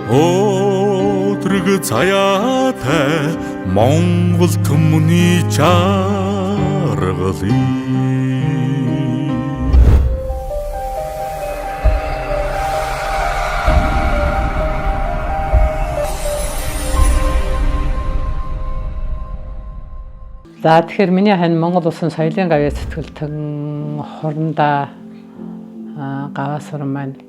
Өдрөг цаяатай Монгол түмний чаргалыг За тэгэхээр миний хань Монгол улсын соёлын гавьяа сэтгэлтэн хорондоо гаваас уран маань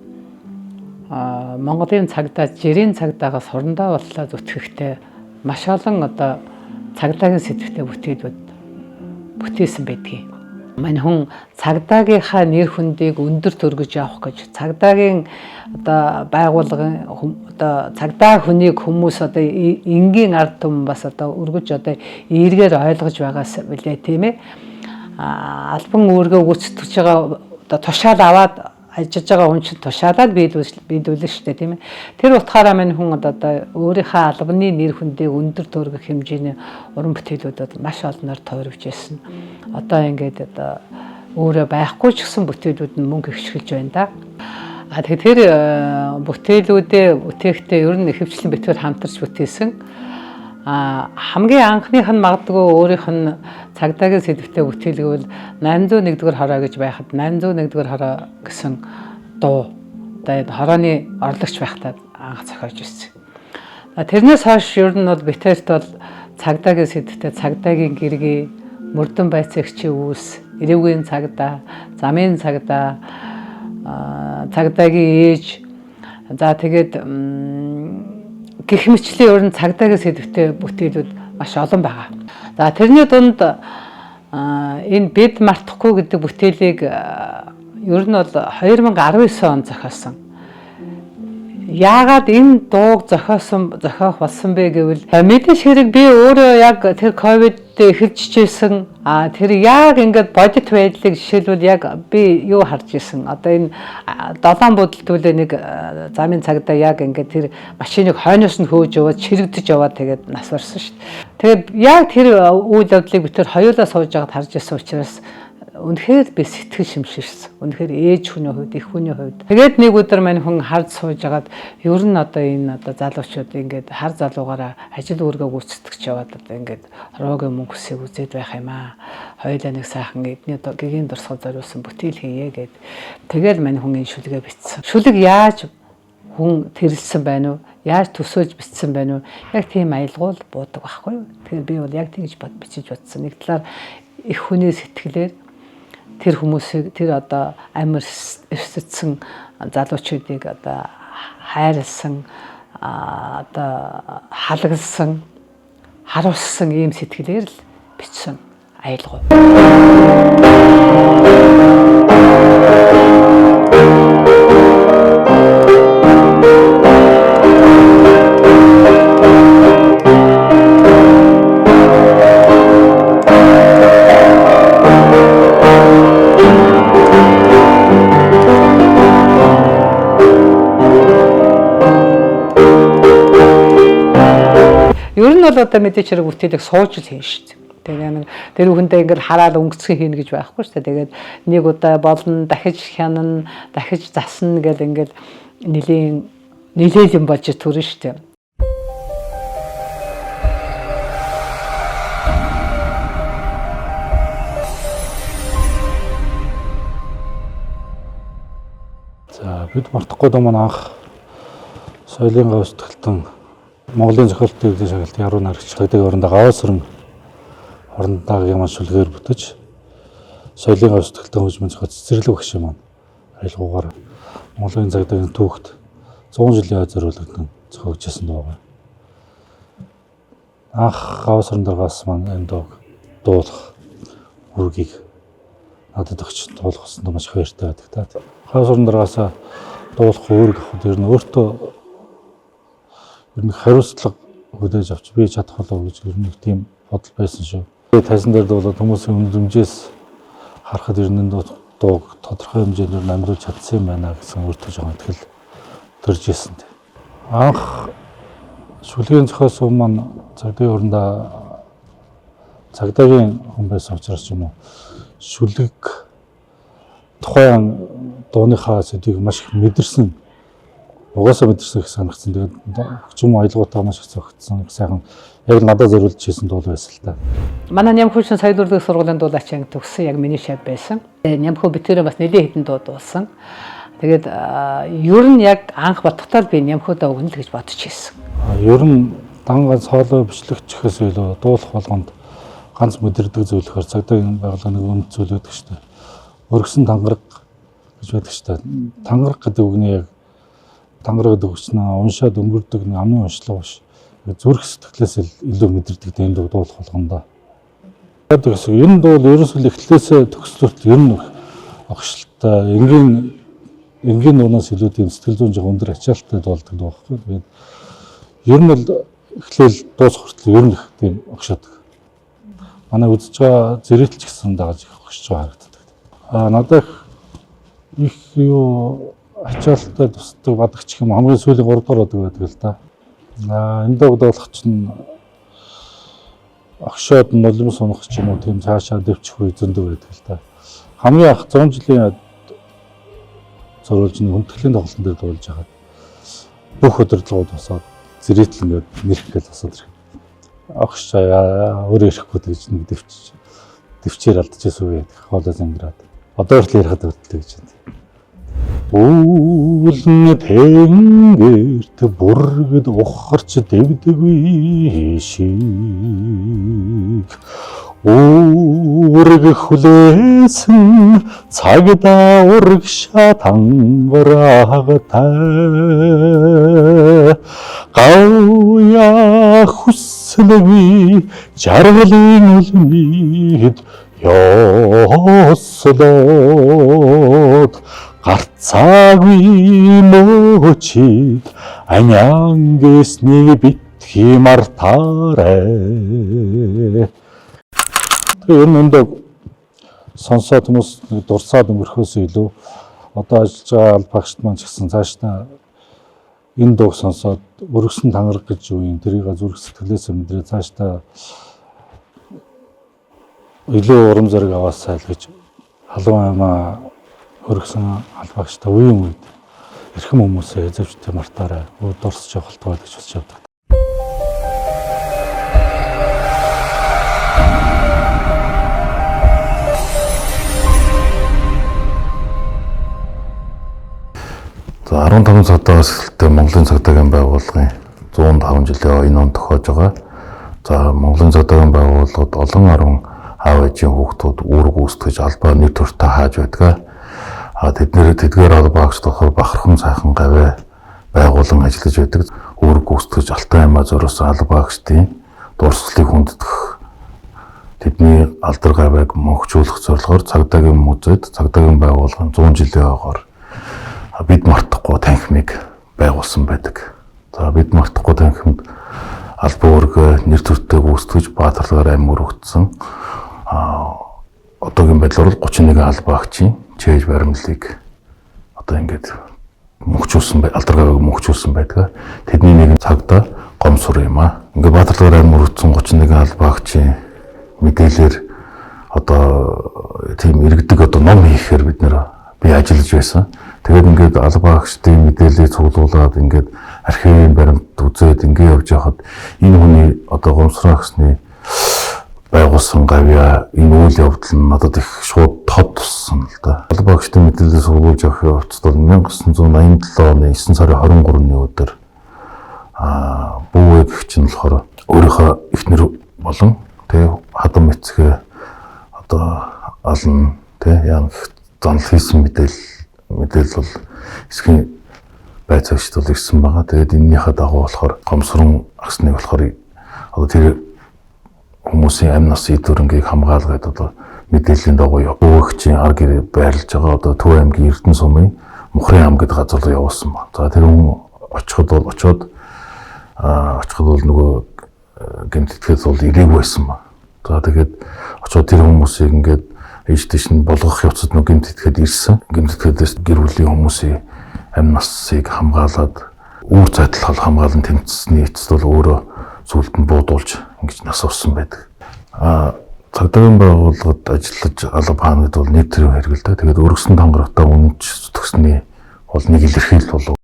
Монголын цагдаа жирийн цагдаагаас хорондоо боллоо зүтгэхдээ маш олон одоо цагдаагийн сэдвтэй бүтээлүүд бүтээсэн байдгийг. Мань хүн цагдаагийнхаа нэр хүндийг өндөр төргөж явах гэж цагдаагийн одоо байгууллагын одоо цагдаа хүнийг хүмүүс одоо энгийн ард түмэн бас одоо өргөж одоо эергээр ойлгож байгаас билээ тийм ээ. Албан үүргээ гүйцэтгэж байгаа одоо тушаал аваад ажиллаж байгаа хүн чинь тушаалаад биелүүлнэ шүү дээ тийм ээ. Тэр утгаараа мань хүн одоо өөрийнхөө албаны нэр хүндийг өндөр төргөх хэмжээний уран бүтээлүүдэд маш олноор тойрвж байсан. Одоо ингээд одоо өөрөө байхгүй ч гэсэн бүтээлүүд нь мөнгө ихшгэлж байна да. Тэгэхээр тэр бүтээлүүдээ бүтээхдээ ер нь ихэвчлэн битүүр хамтарч бүтээсэн. Хамгийн анхных нь магадгүй өөрийнх нь цагдаагийн сэдвтэй бүтээлгүүл 801-р хороо гэж байхад 801-р хороо гэсэн дуу одоо хорооны орлогч байхдаа анх зохиож ирсэн. Тэрнээс хойш ер нь бол битээрт бол цагдаагийн сэдвтэй цагдаагийн гэргий, мөрдөн байцаагчийн үүс, ирээвгийн цагдаа, замын цагдаа, цагдаагийн ээж, за тэгээд гэх мэтчлэн ер нь цагдаагийн сэдвтэй бүтээлүүд маш олон байгаа. За тэрний дунд энэ бид мартахгүй гэдэг бүтээлийг ер нь бол 2019 он зохиосон. Яагаад энэ дууг зохиох болсон бэ гэвэл мэдээж хэрэг би өөрөө яг тэр ковид эхэлжсэн тэр яг ингээд бодит байдлыг жишээлбэл яг би юу харж исэн одоо энэ 7 будалтүүлээ нэг замын цагдаа яг ингээд тэр машиныг хойноос нь хөөж яваад чирэгдэж яваад тэгээд нас барсан шүү дээ. Тэгээд яг тэр үйл явдлыг би тэр хоёулаа сууж байгаад харж исэн учраас үнэхээр би сэтгэл шимширсэн. Үнэхээр ээж хүний хувьд, их хүний хувьд. Тэгээд нэг өдөр мань хүн хард сууж агаад ер нь одоо энэ одоо залуучууд ингээд хар залуугаараа ажил үүргээ гүйцэтгэж яваад одоо ингээд хороогийн мөнгөсийг үзээд байх юм аа. Хоёулаа нэг сайхан эдний гэгийн дурсгал зориулсан бүтээл хийе гэд. Тэгэл мань хүн энэ шүлгээ бичсэн. Шүлэг яаж хүн тэрэлсэн байна уу? Яаж төсөөлж бичсэн байна уу? Яг тийм аялгуул буудаг байхгүй юу? Тэгэхээр би бол яг тэгж бичиж бодсон. Нэг талаар их хүний сэтгэлээр тэр хүмүүсийг тэр одоо амар эрсдсэн залуучуудыг одоо хайрлсан одоо халаглсан харуулсан ийм сэтгэлээр л бичсэн аялгуул. Ер нь бол одоо мэдээч хэрэг бүтээлийг сууж л хийн шүү дээ. Тэгээд тэр хүндээ ингээд хараад өнгөцгөө хийнэ гэж байхгүй шүү дээ. Тэгээд нэг удаа болно, дахиж хянана, дахиж засна гэл ингээд нилээл юм болж төрнө шүү дээ. За бид мартахгүй доо маань анх соёлын гавьяа сэтгэлтэн Монголын зохиолтын өвлийн шагналт яруу найрагч цагдаагийн орондоо гаваас өрн хорондоогийн маань шүлгээр бүтэж соёлын гавьяа сэтгэлтэн хөгжмийн зохиолч Цэцэрлэг багшийн маань аялгуугаар Монголын цагдаагийн түүхт 100 жилийн ой зориулагдсан зохиогдсон дуу байна. Анх гаваас орондоогоос маань энэ дууг дуулах үргийг надад өгч дуулах гэсэн маш их баяртай байдаг та. Гаваас орондоогоос дуулах үүрэг авахд ер нь өөртөө хариуцлага хүлээж авч би чадах болов гэж ер нь нэг тийм бодол байсан шүү. Тайзан дээр бол хүмүүсийн үнэмжээс харахад ер нь дууг тодорхой хэмжээгээр амжуулж чадсан юм байна гэсэн өөртөө жоохон итгэл төрж ирсэн. Анх шүлгийн зохиосон маань цагдаагийн орондоо цагдаагийн хүн байсан учраас юм уу шүлэг тухайн дууныхаа сэдвийг маш их мэдэрсэн угаасаа мэдэрсэн их санагдсан. Тэгээд хүчм аялгуудаа маш их зөгцсөн. Сайхан яг надад зориулж хийсэн дуул байсан л та. Манай Нямхүүшин сая дурдаг сургуулийн дуулаач анги төгссөн яг миний шав байсан. Нямхүү битэрээ бас нэлээд хэдэн дуу дуулсан. Тэгээд ер нь яг анх бодохтаа би Нямхуудаа өгнө л гэж бодож ирсэн. Ер нь дан ганц хоолой бичлэгчхээс илүү дуулах болгонд ганц мэдэрдэг зүйлхээр цагдаагийн байгууллагын үнэт зүйл байдаг шүү дээ. Өргөсөн тангараг гэж байдаг шүү дээ. Тангараг гэдэг үгний яг тангараг гэдэг үгч нь уншаад өнгөрдөг амны уншлага биш. Зүрх сэтгэлээс илүү мэдэрдэг энэ дуулах болгондоо. Тэгээд энэ дуул ерөөсөө эхлээсээ төгслөлт ер нь огшлолтой энгийн нуунаас илүү тийм сэтгэл зүйн жиг өндөр ачаалттай дуулдаг байхгүй. Тэгээд ер нь бол эхлээл дуусах хүртэл ер нь их тийм огшоодог. Манай үзэж байгаа зэрэгтч гэсэн дагаж их огшиж байгаа харагддаг. Надад их юу ачаалттай тусдаг бадагч юм хамгийн сүүлийн 3 дугаар байдаг байдаг л да. Энэ дууг дуулах чинь огшоод нулим сунах ч юм уу тийм цаашаа дэвчих үе зөндөө байдаг л да. Хамгийн анх 100 жилийн зориулж хүндэтгэлийн тоглолтын дээр дуулж хагаад бүх удирдлагууд босоод зэрэгтэл ингээд нэрхгээл босоод ирэх. Огш өөрөө ирэхгүй гэж нэг дэвчээр алдчихсан үе хоолоос ангираад. Одоо хүртэл ярихад хүртэл гэж байна. Үүлэн тэнгэрт бүргэд ухарч дэвдэггүй шиг Урэг хүлээсэн цагдаа урагшаа тангораагатай гауя хүслэви жаргалын үлмид ёслоод гарцаагүй мөчид анянгэсний битгий мартаарэ. Энэ өндөг сонсоод хүмүүс дурсаад өнгөрөхөөс илүү одоо ажиллаж байгаа аль багшд маань ч гэсэн цаашдаа энэ дууг сонсоод өргөсөн тангараг гэж юу юм тэрийг зүрх сэтгэлээсээ мэдрээ цаашдаа илүү урам зориг аваасаа л гэж халуун аймаа өргөсөн аль багшдаа үеийн үед эрхэм хүмүүсээ эзэвчтэй мартаарай дурсаж явах болтугай гэж бодож явдаг. За 15 цагтаас эхэлтэй Монголын цагдаагийн байгууллагын 105 жилийн энэ он тохиож байгаа. За Монголын цагдаагийн байгууллагад олон 10 аав ээжийн хүүхдүүд үүрэг үүсгэж албаа нийт төртөө хааж байдаг. Тэдгээр албаагч болохоор бахархан сайхан гавь байгуулан ажиллаж байдаг. Үүрэг үүсгэж Алтай аймаа зориулсан албаагчдын дурсгалыг хүндэтгэх тэдний алдар гавьяг мөнхжүүлэх зорилгоор цагдаагийн музейд цагдаагийн байгууллагын 100 жилийн ойгоор бид мартахгүй танхимыг байгуулсан байдаг. За бид мартахгүй танхимд албан үүрэг нэр төртөө гүйцэтгэж баатарлагаар амь өргөдсөн. Одоогийн байдлаар 31 албаагчийн чэйж баримлалыг одоо ингээд мөнхжүүлсэн алдар гавьяг мөнхжүүлсэн байдаг. Тэдний нэг цагдаа гомсур юм аа. Ингээд баатарлагаар амь өргөдсөн 31 албаагчийн мэдээлэлээр одоо тийм иргэдэг одоо ном хийхээр бид би ажиллаж байсан. Тэгээд ингээд албаагчдын мэдээллийг цуглуулад ингээд архивын баримт үзээд ингээд явж байхад энэ хүний одоо гомсроо гэсний байгуулсан гавья энэ үйл явдал нь надад их шууд тод туссан л да. Албаагчдын мэдээллийг цуглуулж явах явцад бол 1987 оны 9 сарын 23-ны өдөр бүү гэх чинь болохоор өөрийнхөө эхнэр болон тэг хадам эцгээ одоо ална тэг яа занл хийсэн мэдээлэл бол эсхийн байцаагчд бол ирсэн байгаа. Тэгээд энэнийхээ дагуу болохоор гомсрон агсныг болохоор одоо тэр хүмүүсийн амь нас идвэрнгийг хамгаалгаад одоо мэдээллийн дагуу өвөгчийн ар гэр байрлаж байгаа одоо Төв аймгийн Эрдэнэ сумын Мухрын ам гэдэг газар руу явуулсан ба. За тэр хүн очоод бол нөгөө гэмтэтгээд бол ирээгүй байсан ба. За тэгээд очоод тэр хүмүүсийг ингээд ээжтэйш нь болгох явцад нэг гэмтэтгээд ирсэн. Гэмтэтгээдээс гэр бүлийн хүмүүсийн амь насыг хамгаалаад үүр зайдал хамгаалан тэмцсэний эцэст бол өөрөө сүлд нь буудуулж ингэж нас орсон байдаг. Цагдаагийн байгууллагад ажиллаж алба хаана гэдэг бол нэг төрлийн хэрэгэлтэй. Тэгээд өргөсөн тангарагтаа үнэнч төгсний бол нэг илэрхийлэл болов.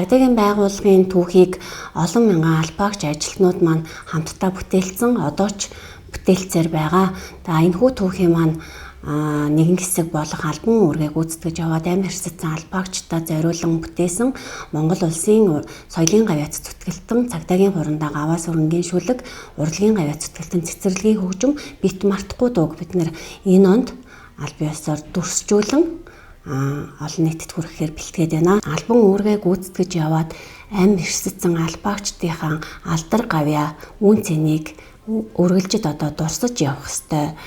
цагдаагийн байгууллагын түүхийг олон мянган албаагч ажилтнууд маань хамтдаа бүтээлсэн, одоо ч бүтээлцээр байгаа. Энэхүү түүхийн маань нэгэн хэсэг болох албан үүргийг гүйцэтгэж яваад амь хэрсэтсэн албаагчдаа зориулан бүтээсэн Монгол улсын соёлын гавьяц зүтгэлтэн цагдаагийн хурандаа гаваа сүрэнгийн шүлэг, урлагийн гавьяц зүтгэлтэн цэцэрлэгийн хөгжим бит мартахгүй дууг бид нэр энэ онд аль биесээр дүрсжүүлэн олон нийтэд хүрэхээр бэлтгээд байна. Албан үүргээ гүйцэтгэж яваад амь хэрсэтсэн албаагчдынхаа алдар гавьяа үн цэнийг үргэлжид одоо дурсаж явах ёстой.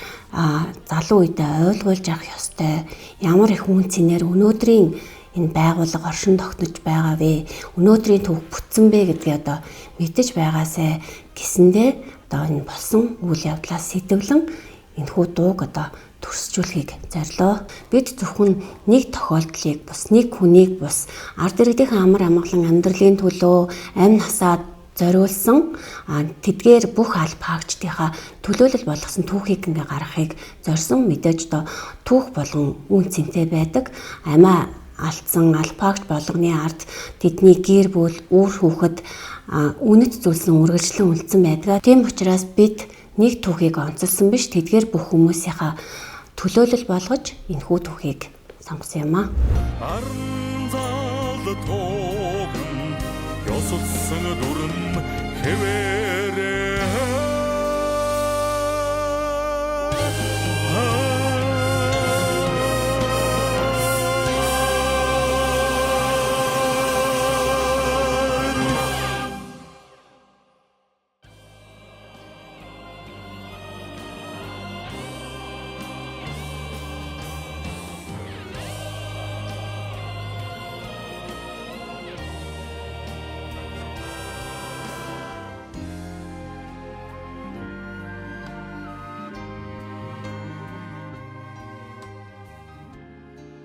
Залуу үедээ ойлгуулж авах ёстой. Ямар их үн цэнээр өнөөдрийн энэ байгууллага оршин тогтнож байгаа вэ? Өнөөдрийн түүх бүтсэн бэ гэдгийг одоо мэдэж байгаасай гэсэндээ одоо энэ болсон үйл явдлаас сэтгэлэн энэхүү дууг одоо төрсжүүлэхийг зорилоо. Бид зөвхөн нэг тохиолдлыг бус, нэг хүнийг бус, ард иргэдийн амар амгалан амьдралын төлөө амь насаад зориулсан тэдгээр бүх албаагчдынхаа төлөөлөл болгосон түүхийг ингээ гаргахыг зорьсон. Мэдээж доо түүх болгон үн цэнтэй байдаг. Амиа алдсан албаагч болгоны ард тэдний гэр бүл, үр хүүхэд үнэт зүйлсэн үргэлжлэн үлдсэн байдаг. Тийм учраас бид нэг түүхийг онцолсон биш, тэдгээр бүх хүмүүсийнхаа төлөөлөл болгож энэхүү түүхийг сонгосон юм аа. Ёсолсон дүрм хэвээ